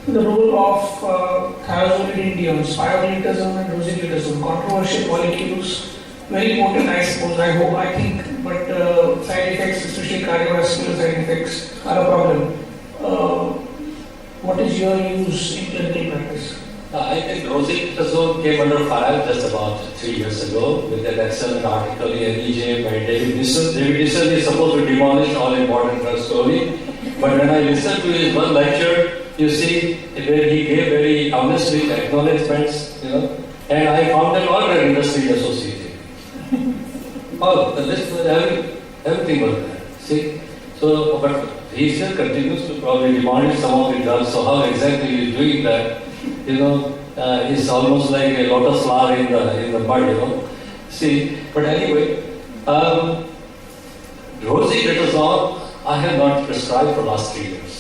The role of thiazolidinediones, pioglitazone and rosiglitazone, controversial molecules, very important I suppose, I think, but side effects, especially cardiovascular side effects, are a problem. What is your use in clinical practice? I think rosiglitazone came under fire just about 3 years ago with an excellent article in EJ by David Nissen. David Nissen is supposed to demolish all important drugs slowly, but when I listened to his one lecture, you see, where he gave very honestly acknowledgements, and I found them all very industry associated. All, the list was everything was there. See? So, but he still continues to probably demolish some of the drugs, so how exactly he is doing that, it's almost like a lotus flower in the mud, See, but anyway, rosiglitazone I have not prescribed for the last 3 years.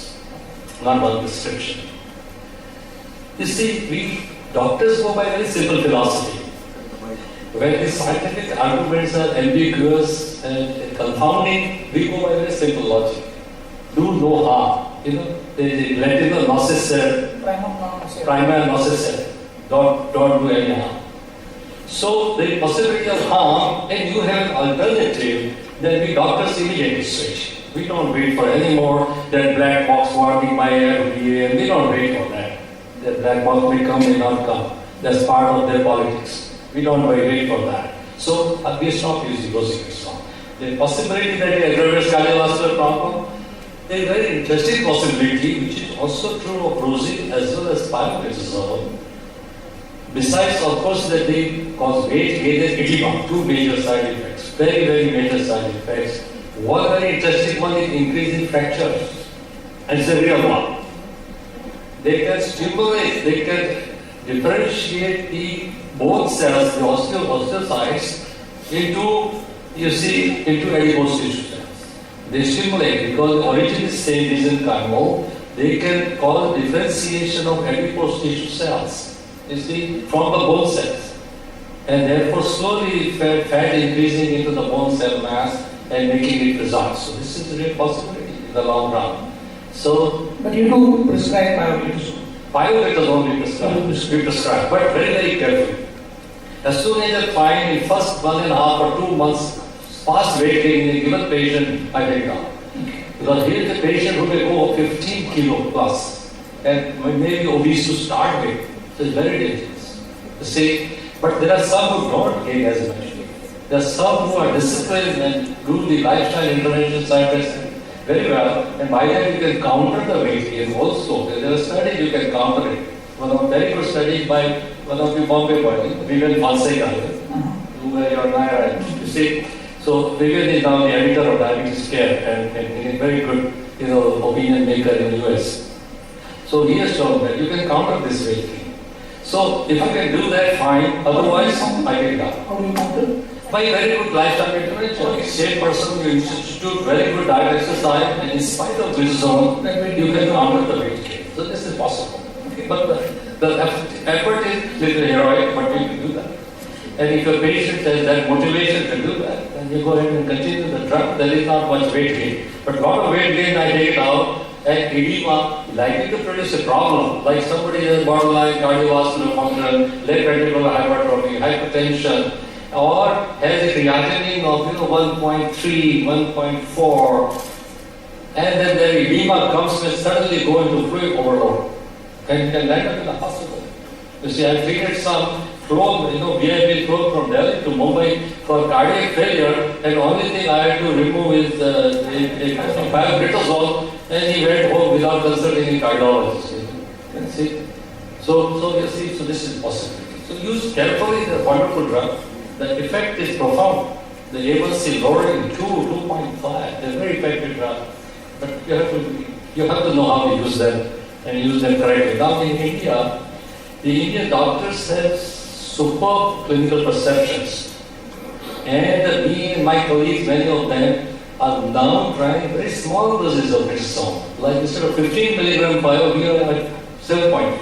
Not one prescription. You see, we doctors go by very simple philosophy. When the scientific arguments are ambiguous and confounding, we go by very simple logic. Do no harm. The Latino nocere, prima nocere. Don't do any harm. So the possibility of harm, and you have an alternative, then we doctors immediately switch. We don't wait for any more that black box warning by FDA, and we don't wait for that. That black box may come, may not come. That's part of their politics. We don't wait for that. So we stop using rosiglitazone. The possibility that it aggravates cardiovascular problem, a very interesting possibility, which is also true of rosi as well as pioglitazone. Besides, of course, that they cause weight gain and edema, two major side effects, very, very major side effects. One very interesting one is increasing fractures, and it's a real one. They can stimulate, they can differentiate the bone cells, the osteocytes, into adipose tissue cells. They stimulate because the origin is same mesenchymal. They can cause differentiation of adipose tissue cells, from the bone cells, and therefore slowly fat increasing into the bone cell mass and making it result. So this is a real possibility in the long run. But you do prescribe pioglitazone. Pioglitazone we prescribe, but very, very carefully. As soon as I find the first 1.5 or 2 months past weight gain in a given patient, I take it out. Because here is a patient who may go 15 kilo plus and may be obese to start with. So it's very dangerous. You see, but there are some who don't gain as much. There are some who are disciplined and do the lifestyle intervention side very well, and by that you can counter the weight gain also. There are studies you can counter it. One of very good studies by one of the Bombay boys, Vivian Fonseca, who were your Naira. You see, so Vivian is now the editor of Diabetes Care and a very good, opinion maker in the US. So he has shown that you can counter this weight gain. So if I can do that, fine. Otherwise, I take it out. How do you counter? By very good lifestyle intervention. Same person, you institute very good diet exercise, and in spite of glitazone, you can counter the weight gain. So this is possible. Okay. But the effort is little heroic, but you can do that. And if your patient has that motivation to do that, then you go ahead and continue the drug. There is not much weight gain. But lot of weight gain I take it out, and edema likely to produce a problem, like somebody has borderline cardiovascular function, left ventricular hypertrophy, hypertension, or has a creatinine of 1.3, 1.4, and then the edema comes and suddenly go into fluid overload and can land up in the hospital. You see, I treated some flown, VIP flown from Delhi to Mumbai for cardiac failure, and the only thing I had to remove is pioglitazone, and he went home without consulting a cardiologist. You see? So you see, so this is possible. So use carefully the wonderful drug. The effect is profound. The A1C lowering 2.5. They're very effective drug. But you have to know how to use them and use them correctly. Now in India, the Indian doctors have superb clinical perceptions. And me and my colleagues, many of them, are now trying very small doses of glitazone. Like instead of 15 milligram bio, we are at 7.5.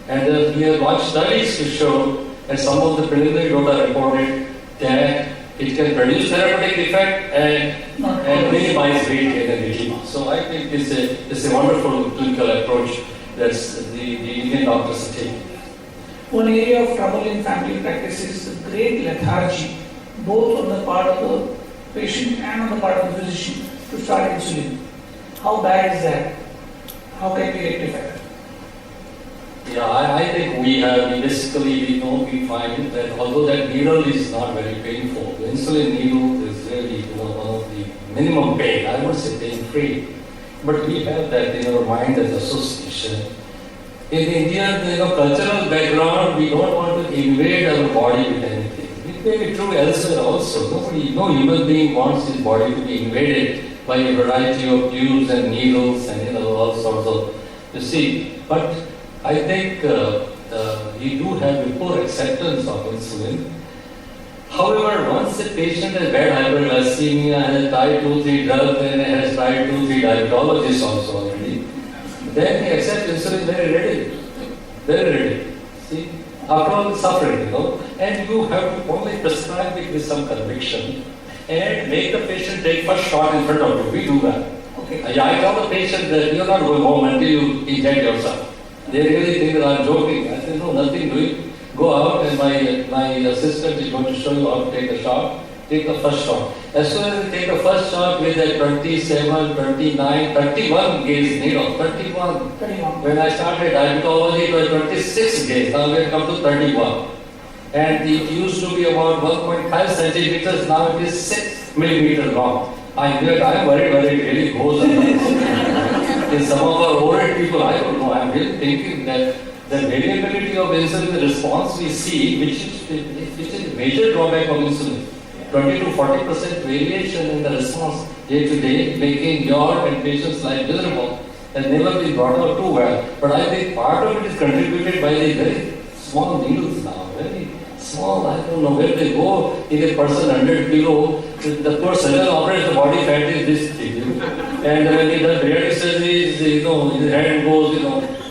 And we have launched studies to show, and some of the preliminary data reported that it can produce therapeutic effect and minimize weight gain and edema. So I think it's a wonderful clinical approach. that's the Indian doctors are taking. One area of trouble in family practice is the great lethargy, both on the part of the patient and on the part of the physician, to start insulin. How bad is that? How can we rectify that? Yeah, I think we find that although that needle is not very painful, the insulin needle is really one of the minimum pain, I would say pain-free. But we have that in our mind as association. In Indian cultural background, we don't want to invade our body with anything. It may be true elsewhere also. No human being wants his body to be invaded by a variety of tubes and needles and all sorts of, you see. But I think we do have a poor acceptance of insulin. However, once a patient has bad hyperglycemia, has tried 2-3 drugs, and has tried 2-3 diabetologists also already, then he accepts insulin very readily. Very readily. See? After all the suffering, and you have to only prescribe it with some conviction and make the patient take first shot in front of you. We do that. Okay. I tell the patient that you're not going home until you inject yourself. They really think that I'm joking. I say, no, nothing doing. Go out and my assistant is going to show you how to take a shot. Take the first shot. As soon as you take the first shot with that 27, 29, 31 gauge needle, 31. When I started diabetology, it was 26 gauge. Now we have come to 31. And it used to be about 1.5 centimeters. Now it is 6 millimeters long. I am worried whether it really goes in some of our older people, I don't know. I'm really thinking that the variability of insulin response we see, which is a major drawback of insulin. 20 to 40% variation in the response day to day, making your and patients' life miserable, has never been brought out too well. But I think part of it is contributed by the very small needles now, very small. I don't know where they go. In a person 100 kilo, the poor surgeon operates the body fat is this thing. And when he does bariatric surgery, his hand goes,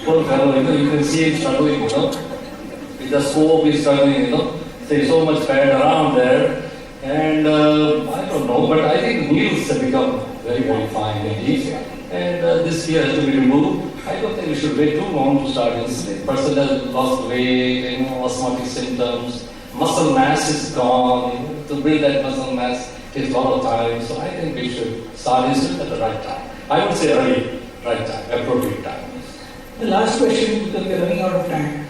poor fellow, you can see him struggling, with the scope he's struggling, there's so much fat around there. And I don't know, but I think needles have become very, very fine indeed. And this here has to be removed. I don't think we should wait too long to start insulin. Person has lost weight, osmotic symptoms, muscle mass is gone. To build that muscle mass takes a lot of time. So I think we should start insulin at the right time. I would say early, right time, appropriate time. The last question, because we are running out of time.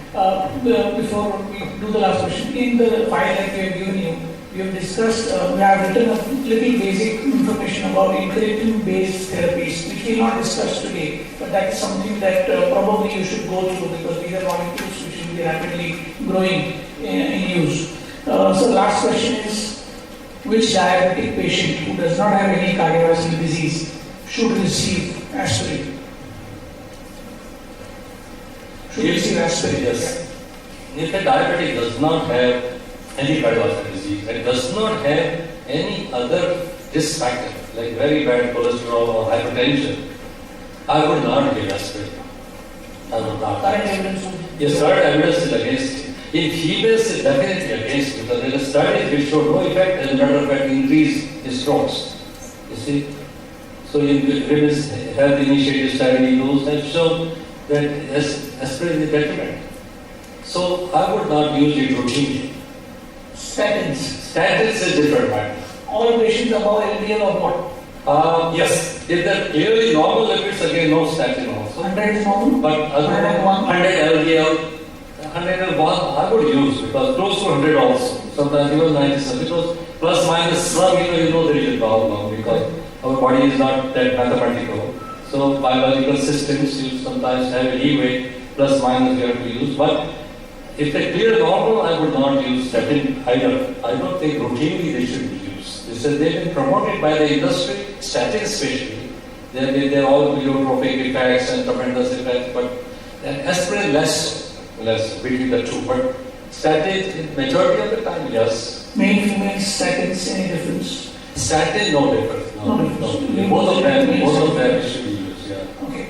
Before we do the last question, in the file that we have given you, we have discussed, we have written a little basic information about incretin-based therapies, which we will not discuss today, but that is something that probably you should go through because these are molecules which will be rapidly growing in use. So last question is, which diabetic patient who does not have any cardiovascular disease should receive aspirin? Yes. If a diabetic does not have any cardiovascular disease and does not have any other risk factor like very bad cholesterol or hypertension, I would not give aspirin. I would not. Current evidence? Yes, current evidence is against it. In females, it's definitely against it because there are studies which show no effect, as a matter of fact, increase in strokes. You see? So in women's health initiative study, those have shown that aspirin is detriment. So I would not use it routinely. Statins is different matter. All patients above LDL or what? Yes. If they're clearly normal lipids, again, no statin also. 100 is normal? But 100 LDL, 101 I would use because close to 100 also. Sometimes even 97 because plus minus some, there is a problem because our body is not that mathematical. So biological systems, you sometimes have a leeway, plus minus you have to use. But if they clear normal, I would not use statin either. I don't think routinely they should be used. They've been promoted by the industry, statins especially. They're all pleiotropic effects and tremendous effects, but aspirin less between the two. But statin, majority of the time, yes. Male, female, statins, any difference? Statin, no difference. No. Both of them should be used, yeah. Okay.